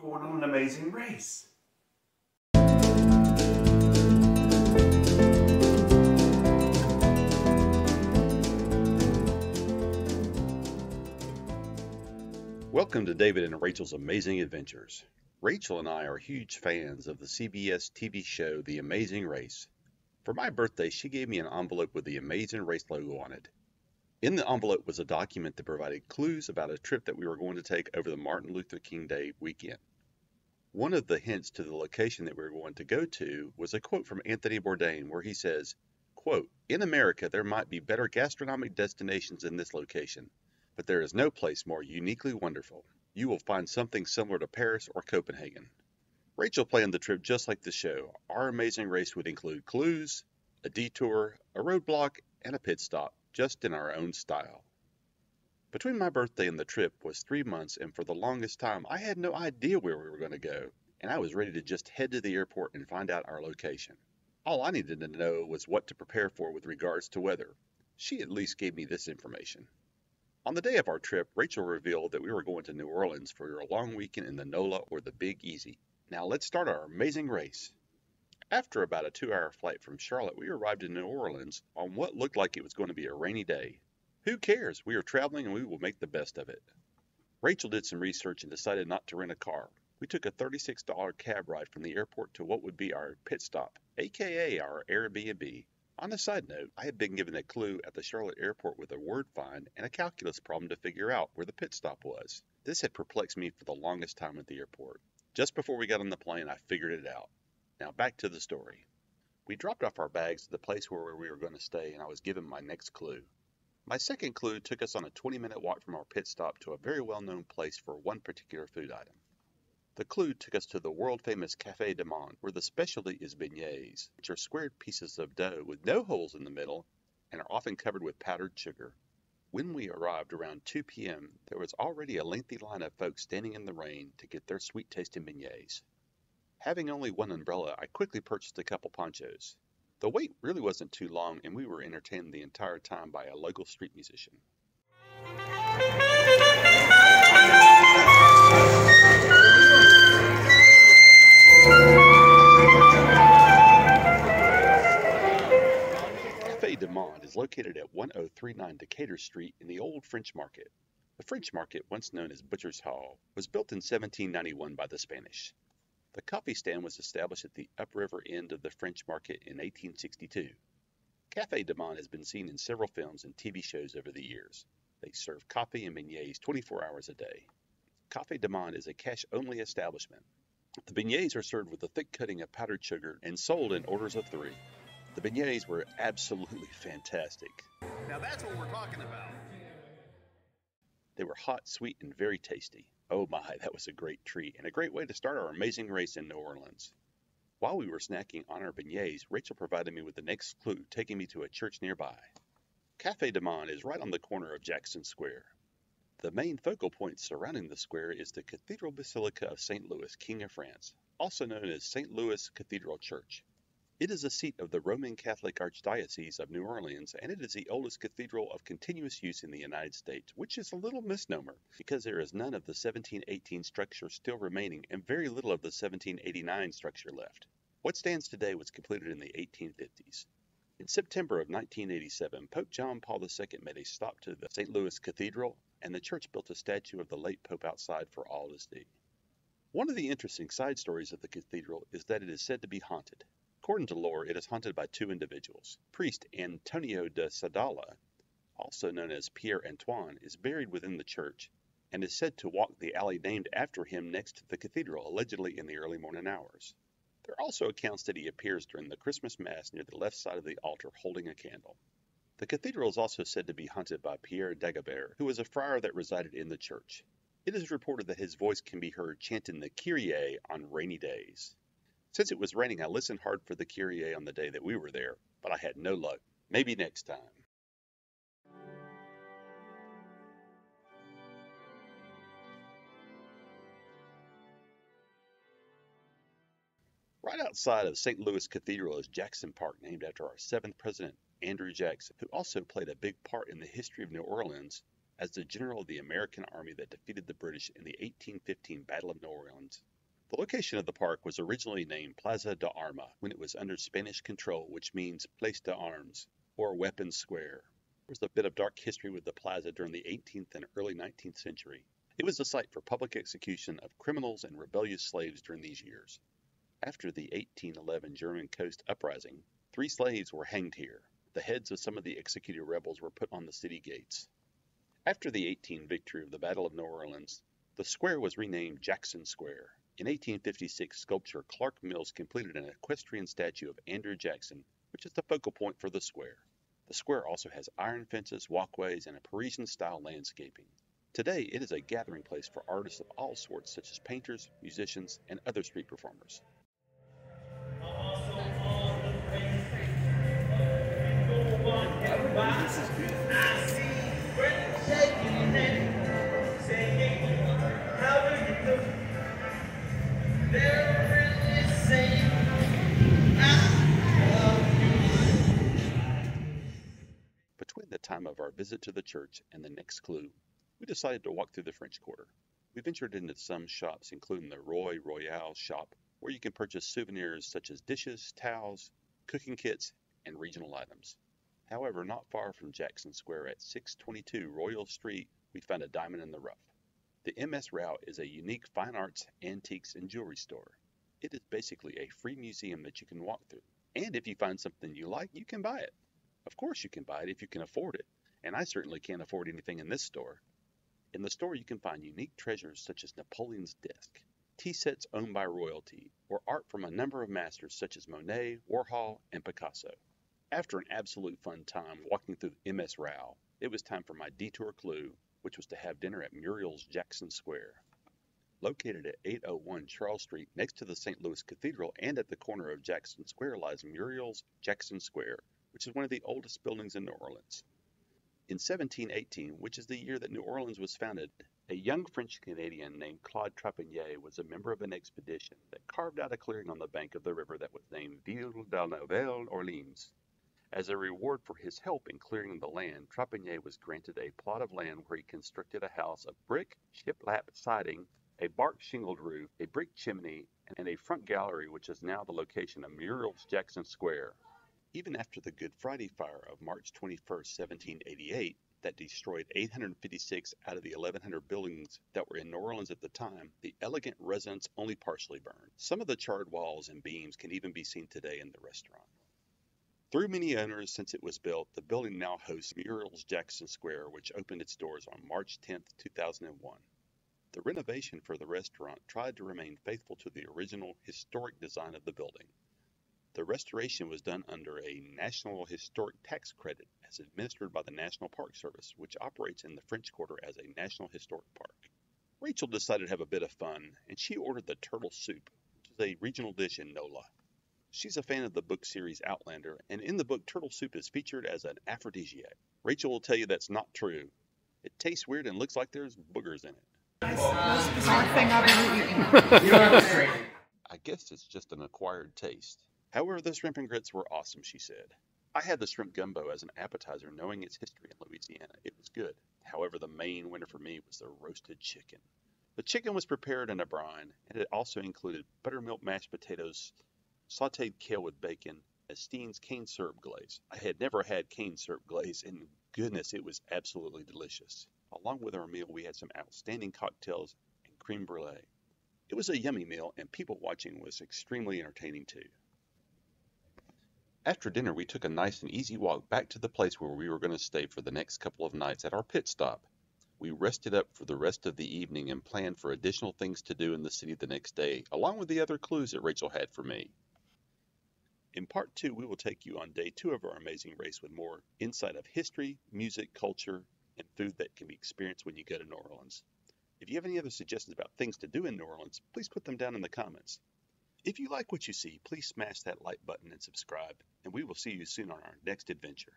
going on an amazing race. Welcome to David and Rachel's Amazing Adventures. Rachel and I are huge fans of the CBS TV show The Amazing Race. For my birthday, she gave me an envelope with the Amazing Race logo on it. In the envelope was a document that provided clues about a trip that we were going to take over the Martin Luther King Day weekend. One of the hints to the location that we were going to go to was a quote from Anthony Bourdain where he says, quote, "In America, there might be better gastronomic destinations than this location, but there is no place more uniquely wonderful. You will find something similar to Paris or Copenhagen." Rachel planned the trip just like the show. Our amazing race would include clues, a detour, a roadblock, and a pit stop, just in our own style. Between my birthday and the trip was 3 months, and for the longest time, I had no idea where we were going to go, and I was ready to just head to the airport and find out our location. All I needed to know was what to prepare for with regards to weather. She at least gave me this information. On the day of our trip, Rachel revealed that we were going to New Orleans for a long weekend in the NOLA or the Big Easy. Now let's start our amazing race. After about a 2-hour flight from Charlotte, we arrived in New Orleans on what looked like it was going to be a rainy day. Who cares? We are traveling and we will make the best of it. Rachel did some research and decided not to rent a car. We took a $36 cab ride from the airport to what would be our pit stop, aka our Airbnb. On a side note, I had been given a clue at the Charlotte airport with a word find and a calculus problem to figure out where the pit stop was. This had perplexed me for the longest time at the airport. Just before we got on the plane, I figured it out. Now back to the story. We dropped off our bags at the place where we were going to stay, and I was given my next clue. My second clue took us on a 20-minute walk from our pit stop to a very well-known place for one particular food item. The clue took us to the world-famous Café du Monde, where the specialty is beignets, which are squared pieces of dough with no holes in the middle and are often covered with powdered sugar. When we arrived around 2 p.m., there was already a lengthy line of folks standing in the rain to get their sweet-tasting beignets. Having only one umbrella, I quickly purchased a couple ponchos. The wait really wasn't too long, and we were entertained the entire time by a local street musician. Café du Monde is located at 1039 Decatur Street in the Old French Market. The French Market, once known as Butcher's Hall, was built in 1791 by the Spanish. The coffee stand was established at the upriver end of the French Market in 1862. Café du Monde has been seen in several films and TV shows over the years. They serve coffee and beignets 24 hours a day. Café du Monde is a cash-only establishment. The beignets are served with a thick coating of powdered sugar and sold in orders of 3. The beignets were absolutely fantastic. Now that's what we're talking about. They were hot, sweet, and very tasty. Oh my, that was a great treat and a great way to start our amazing race in New Orleans. While we were snacking on our beignets, Rachel provided me with the next clue, taking me to a church nearby. Café du Monde is right on the corner of Jackson Square. The main focal point surrounding the square is the Cathedral Basilica of St. Louis, King of France, also known as St.LouisCathedralChurch. It is a seat of the Roman Catholic Archdiocese of New Orleans, and it is the oldest cathedral of continuous use in the United States, which is a little misnomer because there is none of the 1718 structure still remaining and very little of the 1789 structure left. What stands today was completed in the 1850s. In September of 1987, Pope John Paul II made a stop to the St. Louis Cathedral, and the church built a statue of the late Pope outside for all to see. One of the interesting side stories of the cathedral is that it is said to be haunted. According to lore, it is haunted by 2 individuals. Priest Antonio de Sadala, also known as Pierre Antoine, is buried within the church and is said to walk the alley named after him next to the cathedral, allegedly in the early morning hours. There are also accounts that he appears during the Christmas Mass near the left side of the altar holding a candle. The cathedral is also said to be haunted by Pierre Dagobert, who was a friar that resided in the church. It is reported that his voice can be heard chanting the Kyrie on rainy days. Since it was raining, I listened hard for the Kyrie on the day that we were there, but I had no luck. Maybe next time. Right outside of St. Louis Cathedral is Jackson Park, named after our 7th president, Andrew Jackson, who also played a big part in the history of New Orleans as the general of the American army that defeated the British in the 1815 Battle of New Orleans. The location of the park was originally named Plaza de Armas when it was under Spanish control, which means Place de Arms, or Weapons Square. There was a bit of dark history with the plaza during the 18th and early 19th century. It was the site for public execution of criminals and rebellious slaves during these years. After the 1811 German Coast Uprising, 3 slaves were hanged here. The heads of some of the executed rebels were put on the city gates. After the 18 victory of the Battle of New Orleans, the square was renamed Jackson Square. In 1856, sculptor Clark Mills completed an equestrian statue of Andrew Jackson, which is the focal point for the square. The square also has iron fences, walkways, and a Parisian-style landscaping. Today, it is a gathering place for artists of all sorts, such as painters, musicians, and other street performers. Between the time of our visit to the church and the next clue, we decided to walk through the French Quarter. We ventured into some shops, including the Roy Royale shop, where you can purchase souvenirs such as dishes, towels, cooking kits, and regional items. However, not far from Jackson Square at 622 Royal Street, we found a diamond in the rough. The M.S.Rau is a unique fine arts, antiques, and jewelry store. It is basically a free museum that you can walk through. And if you find something you like, you can buy it. Of course you can buy it if you can afford it, and I certainly can't afford anything in this store. In the store you can find unique treasures such as Napoleon's desk, tea sets owned by royalty, or art from a number of masters such as Monet, Warhol, and Picasso. After an absolute fun time walking through M.S.Rau, it was time for my detour clue, which was to have dinner at Muriel's Jackson Square. Located at 801 Charles Street next to the St. Louis Cathedral and at the corner of Jackson Square lies Muriel's Jackson Square, which is one of the oldest buildings in New Orleans. In 1718, which is the year that New Orleans was founded, a young French-Canadian named Claude Trapanier was a member of an expedition that carved out a clearing on the bank of the river that was named Ville de Nouvelle-Orleans. As a reward for his help in clearing the land, Trapanier was granted a plot of land where he constructed a house of brick, shiplap siding, a bark shingled roof, a brick chimney, and a front gallery, which is now the location of Muriel's Jackson Square. Even after the Good Friday fire of March 21, 1788, that destroyed 856 out of the 1,100 buildings that were in New Orleans at the time, the elegant residence only partially burned. Some of the charred walls and beams can even be seen today in the restaurant. Through many owners since it was built, the building now hosts Muriel's Jackson Square, which opened its doors on March 10, 2001. The renovation for the restaurant tried to remain faithful to the original historic design of the building. The restoration was done under a National Historic Tax Credit as administered by the National Park Service, which operates in the French Quarter as a National Historic Park. Rachel decided to have a bit of fun, and she ordered the turtle soup, which is a regional dish in NOLA. She's a fan of the book series Outlander, and in the book, turtle soup is featured as an aphrodisiac. Rachel will tell you that's not true. It tastes weird and looks like there's boogers in it. Most bizarre thing I've ever eaten. I guess it's just an acquired taste. However, the shrimp and grits were awesome, she said. I had the shrimp gumbo as an appetizer, knowing its history in Louisiana. It was good. However, the main winner for me was the roasted chicken. The chicken was prepared in a brine, and it also included buttermilk mashed potatoes, sautéed kale with bacon, Estine's cane syrup glaze. I had never had cane syrup glaze, and goodness, it was absolutely delicious. Along with our meal, we had some outstanding cocktails and creme brulee. It was a yummy meal, and people watching was extremely entertaining too. After dinner, we took a nice and easy walk back to the place where we were going to stay for the next couple of nights at our pit stop. We rested up for the rest of the evening and planned for additional things to do in the city the next day, along with the other clues that Rachel had for me. In part 2, we will take you on day 2 of our amazing race with more insight of history, music, culture, and food that can be experienced when you go to New Orleans. If you have any other suggestions about things to do in New Orleans, please put them down in the comments. If you like what you see, please smash that like button and subscribe, and we will see you soon on our next adventure.